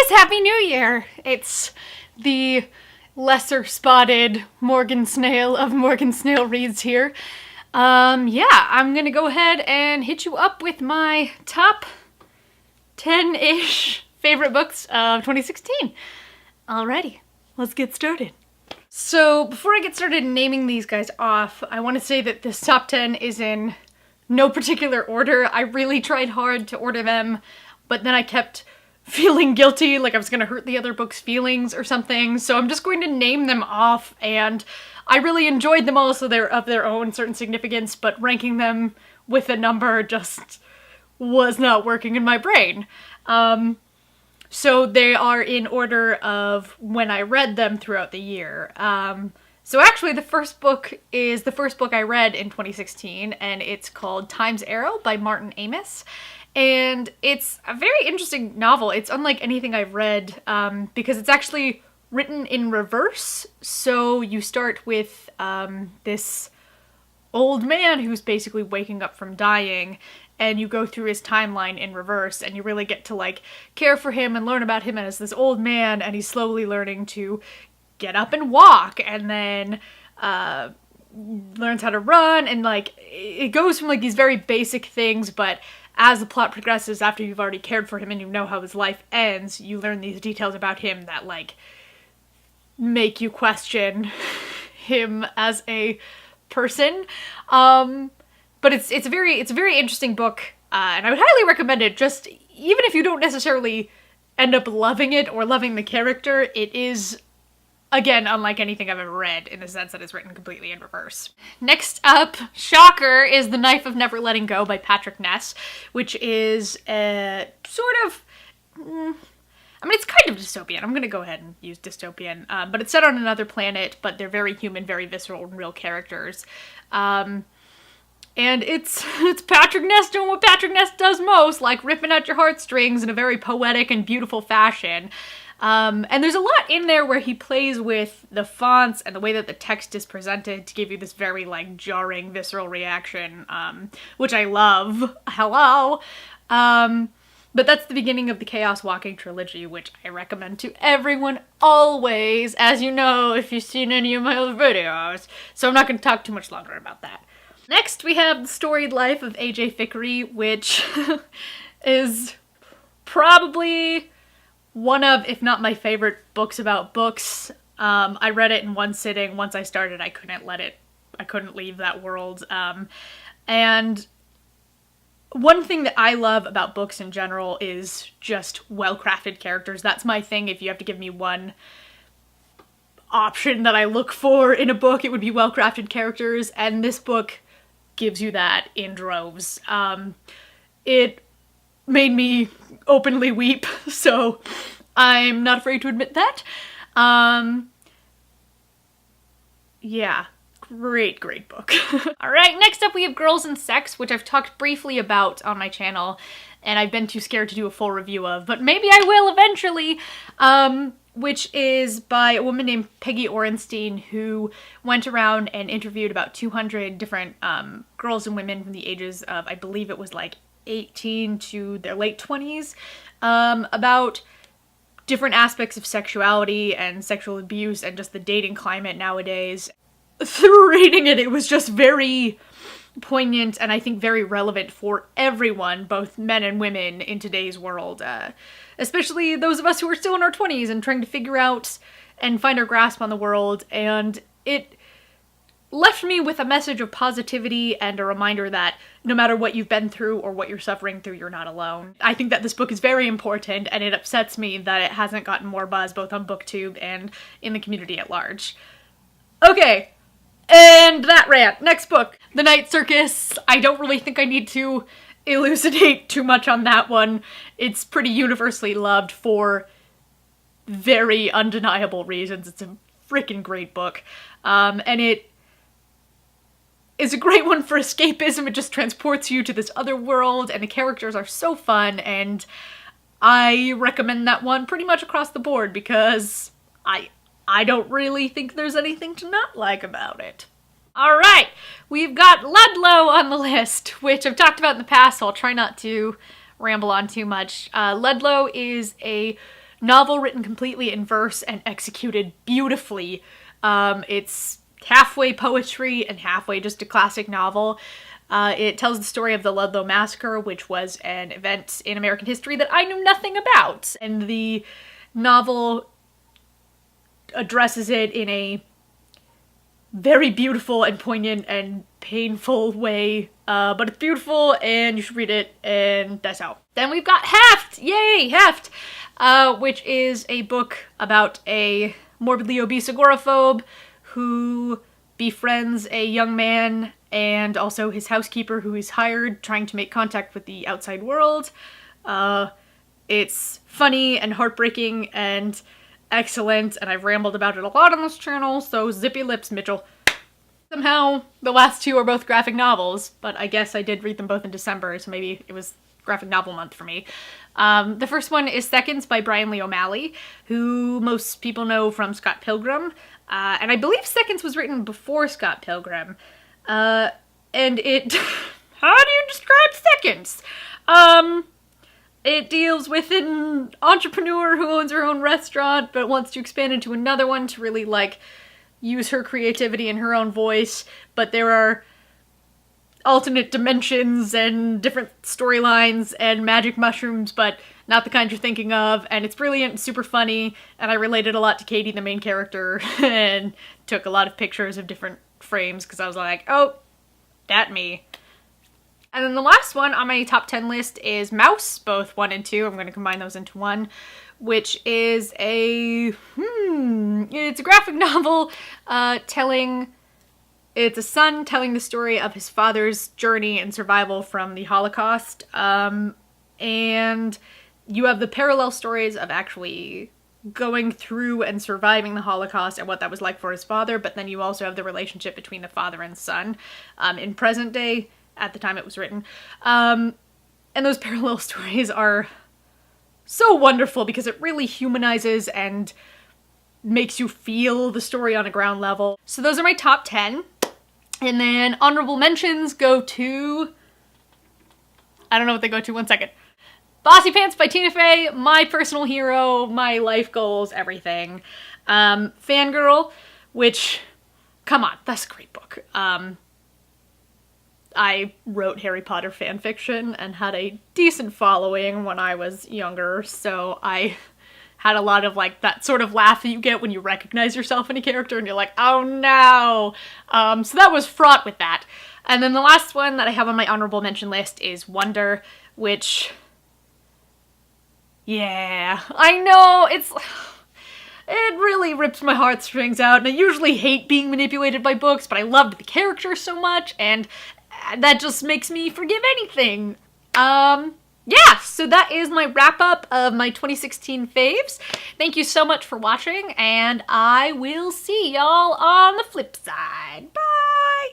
guys, Happy New Year! It's the lesser spotted MorganSnail of MorganSnail Reads here. I'm gonna go ahead and hit you up with my top 10-ish favorite books of 2016. Alrighty, let's get started. So before I get started naming these guys off, I want to say that this top 10 is in no particular order. I really tried hard to order them, but then I kept feeling guilty, like I was gonna hurt the other book's feelings or something, so I'm just going to name them off, and I really enjoyed them all, so they're of their own certain significance, but ranking them with a number just was not working in my brain. So they are in order of when I read them throughout the year. So actually the first book is the first book I read in 2016, and it's called Time's Arrow by Martin Amis. And it's a very interesting novel. It's unlike anything I've read because it's actually written in reverse. So you start with this old man who's basically waking up from dying, and you go through his timeline in reverse, and you really get to like care for him and learn about him as this old man, and he's slowly learning to get up and walk, and then learns how to run, and like it goes from like these very basic things, but as the plot progresses, after you've already cared for him and you know how his life ends, you learn these details about him that like make you question him as a person. But it's a very interesting book, and I would highly recommend it. Just even if you don't necessarily end up loving it or loving the character, it is, again, unlike anything I've ever read in the sense that it's written completely in reverse. Next up, shocker, is The Knife of Never Letting Go by Patrick Ness, which is a sort of, it's kind of dystopian. I'm gonna go ahead and use dystopian, but it's set on another planet, but they're very human, very visceral, and real characters. And it's Patrick Ness doing what Patrick Ness does most, like ripping out your heartstrings in a very poetic and beautiful fashion. And there's a lot in there where he plays with the fonts and the way that the text is presented to give you this very, like, jarring, visceral reaction, which I love. Hello! But that's the beginning of the Chaos Walking trilogy, which I recommend to everyone always, as you know if you've seen any of my other videos. So I'm not going to talk too much longer about that. Next, we have The Storied Life of A.J. Fickery, which is probably one of, if not my favorite books about books. I read it in one sitting. Once I started, I couldn't leave that world. And one thing that I love about books in general is just well-crafted characters. That's my thing. If you have to give me one option that I look for in a book, it would be well-crafted characters, and this book gives you that in droves. It made me openly weep, so I'm not afraid to admit that. Yeah, great book. Alright, next up we have Girls and Sex, which I've talked briefly about on my channel, and I've been too scared to do a full review of, but maybe I will eventually, which is by a woman named Peggy Orenstein, who went around and interviewed about 200 different girls and women from the ages of, I believe it was like 18 to their late 20s, about different aspects of sexuality and sexual abuse and just the dating climate nowadays. Through reading it, it was just very poignant and I think very relevant for everyone, both men and women, in today's world. Especially those of us who are still in our 20s and trying to figure out and find our grasp on the world, and it left me with a message of positivity and a reminder that no matter what you've been through or what you're suffering through, you're not alone. I think that this book is very important, and it upsets me that it hasn't gotten more buzz both on BookTube and in the community at large. Okay, and that rant. Next book, The Night Circus. I don't really think I need to elucidate too much on that one. It's pretty universally loved for very undeniable reasons. It's a freaking great book. And it is a great one for escapism. It just transports you to this other world, and the characters are so fun, and I recommend that one pretty much across the board because I don't really think there's anything to not like about it. Alright, we've got Ledlow on the list, which I've talked about in the past, so I'll try not to ramble on too much. Ledlow is a novel written completely in verse and executed beautifully. It's halfway poetry and halfway just a classic novel. It tells the story of the Ledlow Massacre, which was an event in American history that I knew nothing about. And the novel addresses it in a very beautiful and poignant and painful way. But it's beautiful and you should read it, and that's how. Then we've got Heft! Yay, Heft! Which is a book about a morbidly obese agoraphobe who befriends a young man and also his housekeeper who he's hired, trying to make contact with the outside world. It's funny and heartbreaking and excellent, and I've rambled about it a lot on this channel, so zip your lips, Mitchell. Somehow, the last two are both graphic novels, but I guess I did read them both in December, so maybe it was graphic novel month for me. The first one is Seconds by Brian Lee O'Malley, who most people know from Scott Pilgrim, and I believe Seconds was written before Scott Pilgrim. And it... how do you describe Seconds? It deals with an entrepreneur who owns her own restaurant but wants to expand into another one to really, like, use her creativity and her own voice, but there are alternate dimensions and different storylines and magic mushrooms, but not the kind you're thinking of, and it's brilliant and super funny, and I related a lot to Katie, the main character, and took a lot of pictures of different frames because I was like, oh, that me. And then the last one on my top 10 list is Mouse, both 1 and 2. I'm going to combine those into one, which is a, it's a graphic novel it's a son telling the story of his father's journey and survival from the Holocaust. And you have the parallel stories of actually going through and surviving the Holocaust and what that was like for his father, but then you also have the relationship between the father and son in present day, at the time it was written. And those parallel stories are so wonderful because it really humanizes and makes you feel the story on a ground level. So those are my top 10. And then honorable mentions go to... I don't know what they go to, 1 second. Bossy Pants by Tina Fey, my personal hero, my life goals, everything. Fangirl, which, come on, that's a great book. I wrote Harry Potter fanfiction and had a decent following when I was younger, so I had a lot of, like, that sort of laugh that you get when you recognize yourself in a character and you're like, oh no! So that was fraught with that. And then the last one that I have on my honorable mention list is Wonder, which... yeah, I know, it really rips my heartstrings out, and I usually hate being manipulated by books, but I loved the character so much, and that just makes me forgive anything. Yeah, so that is my wrap-up of my 2016 faves. Thank you so much for watching, and I will see y'all on the flip side. Bye!